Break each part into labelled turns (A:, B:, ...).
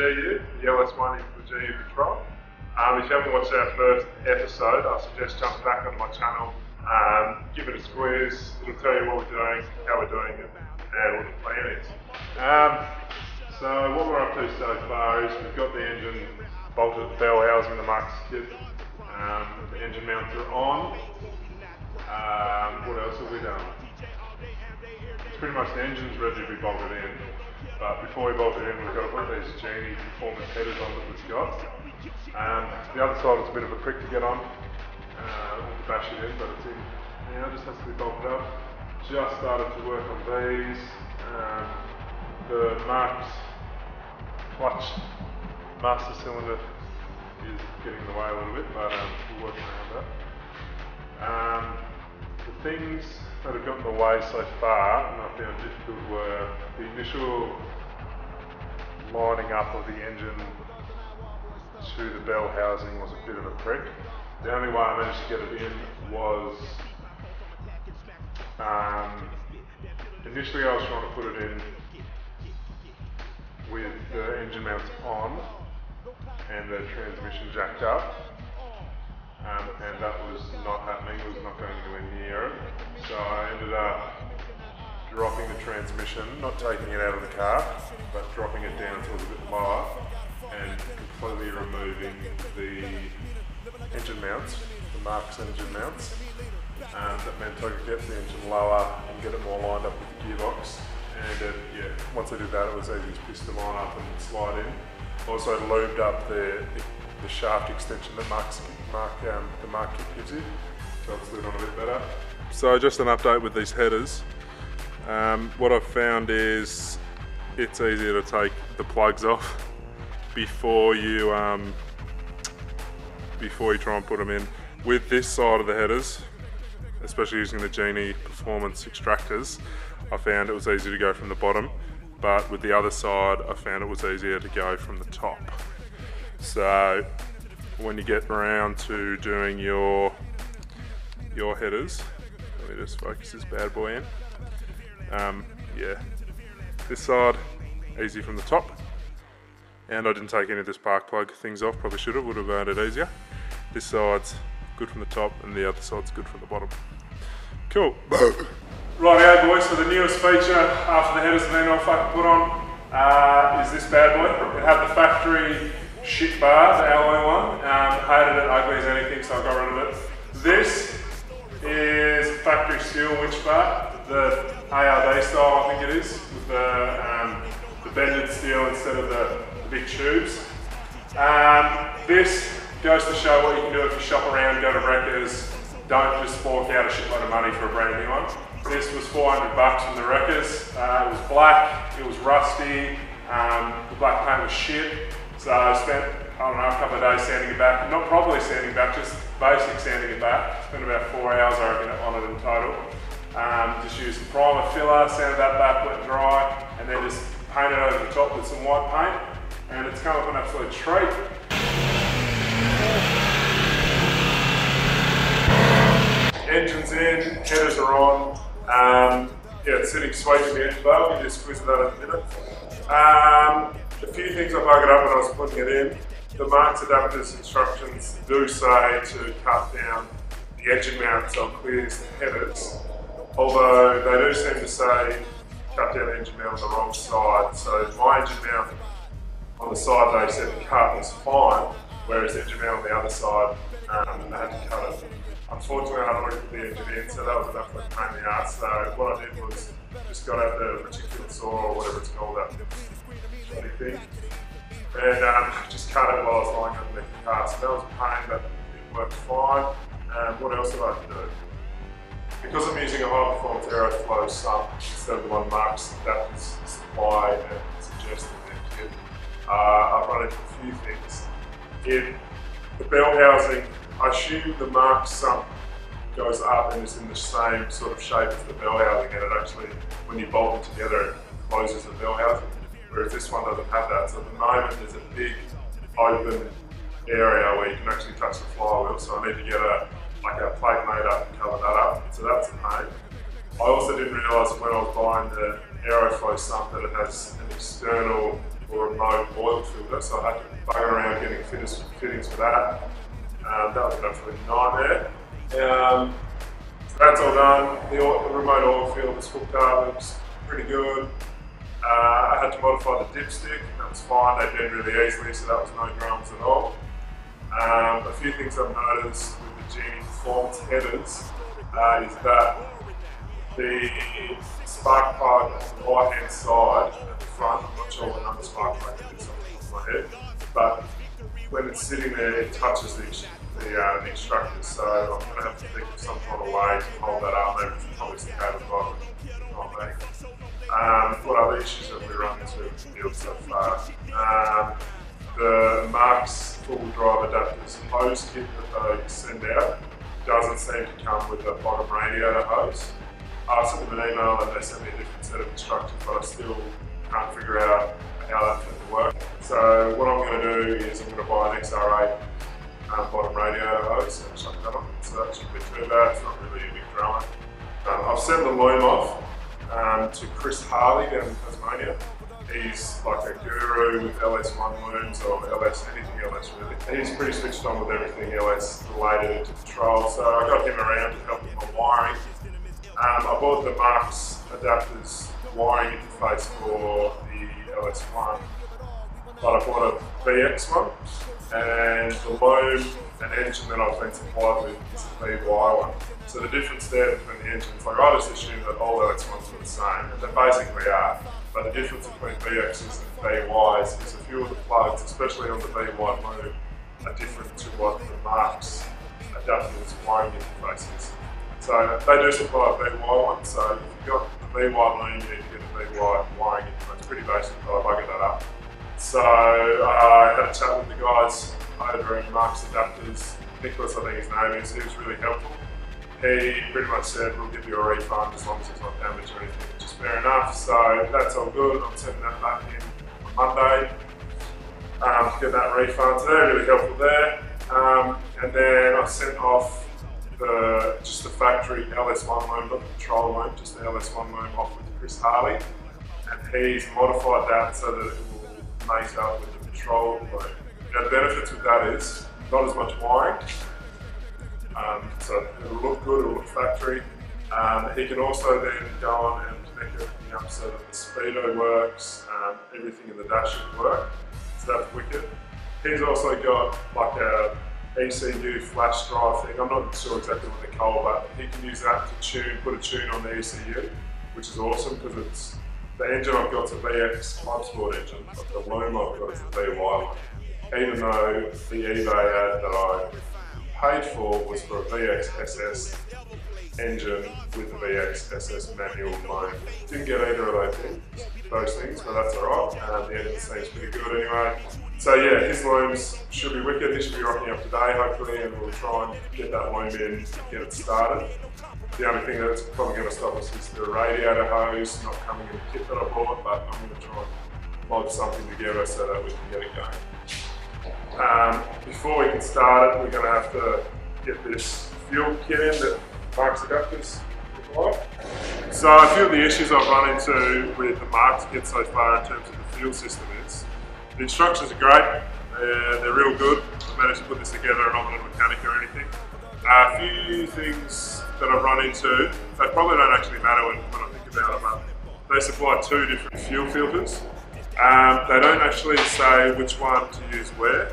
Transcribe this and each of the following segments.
A: GU, the LS1 into the GU Patrol. If you haven't watched our first episode, I suggest jump back on my channel, give it a squeeze. It'll tell you what we're doing, how we're doing it, and what the plan is. So what we're up to so far is we've got the engine bolted, the bell housing, the Mark skip. The engine mounts are on. What else have we done? Pretty much the engine's ready to be bolted in, but before we bolt it in, we've got to put these Genie performance headers on that we've got. The other side is a bit of a prick to get on. To bash it in, but it's in now, just has to be bolted up. Just started to work on these. The Mark's clutch master cylinder is getting in the way a little bit, but we're working around that. The things that have got in the way so far, and I found difficult, were the initial lining up of the engine to the bell housing was a bit of a prick. The only way I managed to get it in was, initially I was trying to put it in with the engine mounts on and the transmission jacked up, and that was not happening, it was not going anywhere near it. So I ended up dropping the transmission, not taking it out of the car, but dropping it down to a bit lower and completely removing the engine mounts, the Mark's engine mounts. That meant I could get the engine lower and get it more lined up with the gearbox. And yeah, once I did that, it was easy to twist them on up and slide in. Also lubed up the shaft extension that the Mark kit gives you, so it's slid on a bit better. So just an update with these headers. What I've found is it's easier to take the plugs off before you try and put them in. With this side of the headers, especially using the Genie performance extractors, I found it was easy to go from the bottom, but with the other side I found it was easier to go from the top. So when you get around to doing your headers, let me just focus this bad boy in. Yeah, this side easy from the top, and I didn't take any of the spark plug things off, probably should have, would have made it easier. This side's good from the top and the other side's good from the bottom. Cool. Rightio boys, so the newest feature after the headers have been all fucking put on is this bad boy. It had the factory shit bar, the alloy one. Hated it, ugly as anything, so I got rid of it. This is factory steel winch bar, the ARD style I think it is, with the bended steel instead of the big tubes. This goes to show what you can do if you shop around, go to Wreckers, don't just fork out a shitload of money for a brand new one. This was 400 bucks from the Wreckers. It was black, it was rusty, the black paint was shit. So I spent, I don't know, a couple of days sanding it back. Not properly sanding it back, just basic sanding it back. Spent about 4 hours I reckon on it in total. Just used some primer filler, sanded that back, wet and dry, and then just painted over the top with some white paint. And it's come up an absolute treat. Engine's in, headers are on. Yeah, it's sitting sweet in the engine bay. We'll give you a squeeze of that in a minute. A few things I buggered up when I was putting it in. The Mark's adapters instructions do say to cut down the engine mount so it clears the headers. Although they do seem to say cut down the engine mount on the wrong side. So my engine mount on the side they said to cut was fine, whereas the engine mount on the other side, they had to cut it. Unfortunately, I had to put the engine in, so that was enough of a pain in the ass. So what I did was just got out the reticulate saw or whatever it's called, that thing, and just cut it while I was lying underneath the car. So that was a pain, but it worked fine. What else did I have to do? Because I'm using a high performance Aeroflow sump instead of the one Mark's that was supplied and suggested in their kit, I've run into a few things. In the bell housing, I assume the Mark's sump goes up and is in the same sort of shape as the bell housing, and it actually, when you bolt them together, it closes the bell housing, whereas this one doesn't have that. So at the moment there's a big open area where you can actually touch the flywheel, so I need to get a plate made up and cover that up, so that's a pain. I also didn't realise when I was buying the Aeroflow sump that it has an external or remote oil filter, so I had to bugger around getting fittings for that. That was an absolute nightmare. So that's all done. The remote oil filter was hooked up, it was pretty good. I had to modify the dipstick, that was fine, they bend really easily, so that was no dramas at all. A few things I've noticed with the Genie Performance headers is that the spark plug on the right hand side at the front, I'm not sure what number spark plug it is off the top of my head, but when it's sitting there it touches the extractors, so I'm going to have to think of some kind of way to hold that up, maybe probably some cable bottom, not me. What other issues have we run into in the field so far? The Marks full drive adapters hose kit that they send out doesn't seem to come with a bottom radiator hose. I sent them an email and they sent me a different set of instructions, but I still can't figure out how that's going to work. So what I'm going to do is I'm going to buy an XR8 bottom radiator hose and chuck that on. So that shouldn't be too bad, it's not really a big drama. I've sent the loom off to Chris Harley down in Tasmania. He's like a guru with LS1 looms or LS, anything LS really. He's pretty switched on with everything LS related to control, so I got him around to help with my wiring. I bought the Marks adapters wiring interface for the LS1, but I bought a VX one, and the loom and engine that I've been supplied with is a VY one. So the difference there between the engines, like I just assume that all LS1s are the same, and they basically are. But the difference between VXs and VYs is a few of the plugs, especially on the VY loom, are different to what the Marks adapters wiring interface is. So they do supply a VY one, so if you've got the VY loom, you need to get a VY wiring interface. It's pretty basic, but I buggered that up. So I had a chat with the guys over at Marks Adapters. Nicholas, I think his name is, he was really helpful. He pretty much said, we'll give you a refund as long as it's not damage or anything, which is fair enough. So that's all good. I'm sending that back in on Monday to get that refund. So they're really helpful there. And then I sent off just the factory LS1 loom, not the control loom, just the LS1 loom off with Chris Harley. And he's modified that so that it will mate up with the control loom. Now the benefits with that is not as much wiring. So it'll look good, it'll look factory. He can also then go on and connect everything up so that the speedo works, everything in the dash should work. So that's wicked. He's also got like a ECU flash drive thing. I'm not sure exactly what they're called, but he can use that to put a tune on the ECU, which is awesome because it's the engine I've got is a VX Club Sport engine, but the loom I've got is a VY one. Even though the eBay ad that I paid for was for a VX SS engine with the VX SS manual loom. Didn't get either of those things, but that's alright. The engine seems pretty good anyway. So yeah, his looms should be wicked. He should be rocking up today hopefully, and we'll try and get that loom in and get it started. The only thing that's probably going to stop us is the radiator hose not coming in the kit that I bought, but I'm going to try and mod something together so that we can get it going. Before we can start it, we're going to have to get this fuel kit in that Marks adapters require. So a few of the issues I've run into with the Marks kit so far in terms of the fuel system is the instructions are great, they're real good. I managed to put this together and I'm not a mechanic or anything. A few things that I've run into, they probably don't actually matter when I think about it, but they supply two different fuel filters. They don't actually say which one to use where.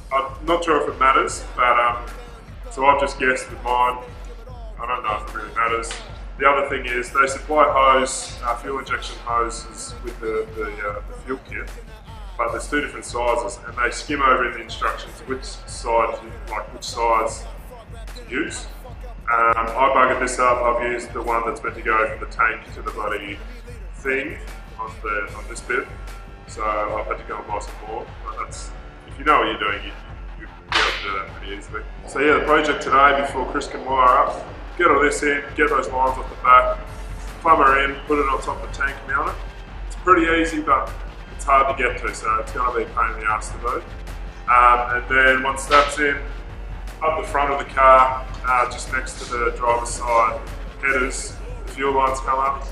A: I'm not sure if it matters, but so I've just guessed with mine. I don't know if it really matters. The other thing is they supply hose, fuel injection hoses with the fuel kit, but there's two different sizes, and they skim over in the instructions which size to use. I buggered this up. I've used the one that's meant to go from the tank to the bloody thing on this bit. So I've had to go and buy some more, but that's, if you know what you're doing, you'll be able to do that pretty easily. So yeah, the project today, before Chris can wire up, get all this in, get those lines off the back, plumb her in, put it on top of the tank, mount it. It's pretty easy, but it's hard to get to, so it's going to be a pain in the ass to do. And then once that's in, up the front of the car, just next to the driver's side headers, the fuel lines come up.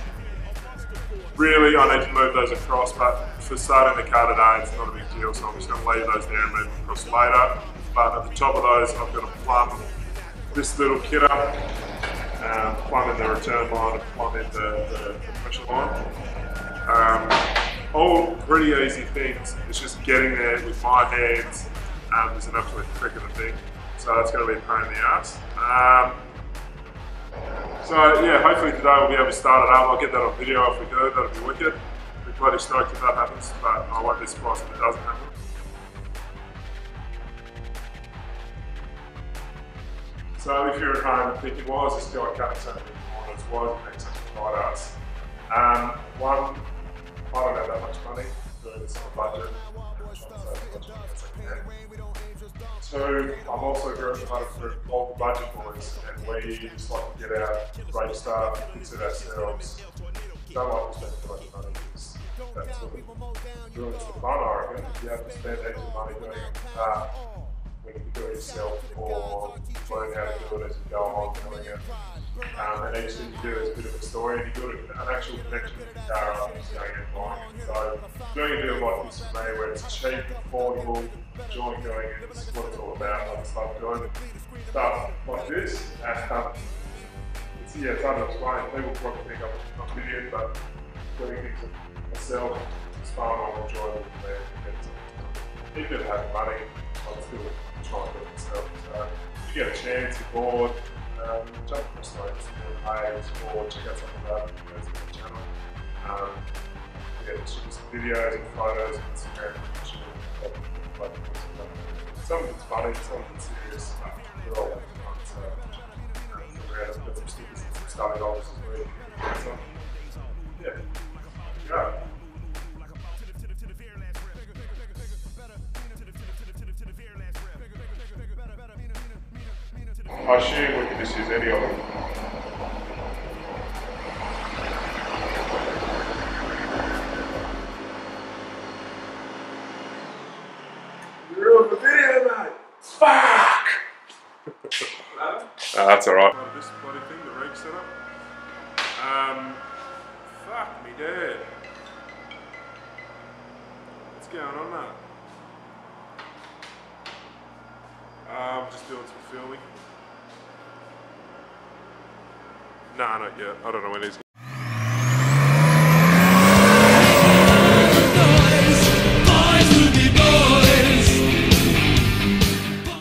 A: Really, I need to move those across, but for starting the car today, it's not a big deal, so I'm just going to leave those there and move them across later. But at the top of those, I've got to plumb this little kit up, plumb in the return line, and plumb in the pressure line. All pretty easy things. It's just getting there with my hands. There's an absolute trick of the thing, so that's going to be a pain in the ass. So yeah, hopefully today we'll be able to start it up. I'll get that on video if we do. That'll be wicked. We're bloody stoked if that happens, but I won't be surprised if it doesn't happen. So if you're at home thinking, why is this guy cutting so many corners? Why is he making such a tight ass? One, I don't have that much money, doing this on a budget. Two, I'm also very hard for all the budget boys, and we just like to get out, great stuff, fix it ourselves. Don't like to spend too much money, because that's sort of ruins the fun, I reckon. If you have to spend extra money doing it, when you can do it yourself, or learn how to do it as you go along doing it. And each thing you do is a bit of a story, and you do it an actual connection with the car rather than just going and buying it. So doing a deal like this for me, where it's cheap, affordable, enjoying doing it, it's what it's all about. I just love doing stuff like this. It's hard to explain. People probably think I'm not video, but doing things myself is far more enjoyable for me. Even if I have money, I'll still try and do it myself. So if you get a chance, you're bored, jump across the page or check out some of our videos on the channel. Yeah, shoot some videos and photos and Instagram and some of it's funny, some of it's serious, but they're all fun. So I've got some stickers and some starting offers as well. So yeah, go. I assume we can just use any of them. You ruined the video, mate! Fuck! That's alright. This bloody thing, the rig setup. Fuck me dead. What's going on, mate? I'm just doing some filming. Nah, not yet. I don't know when he's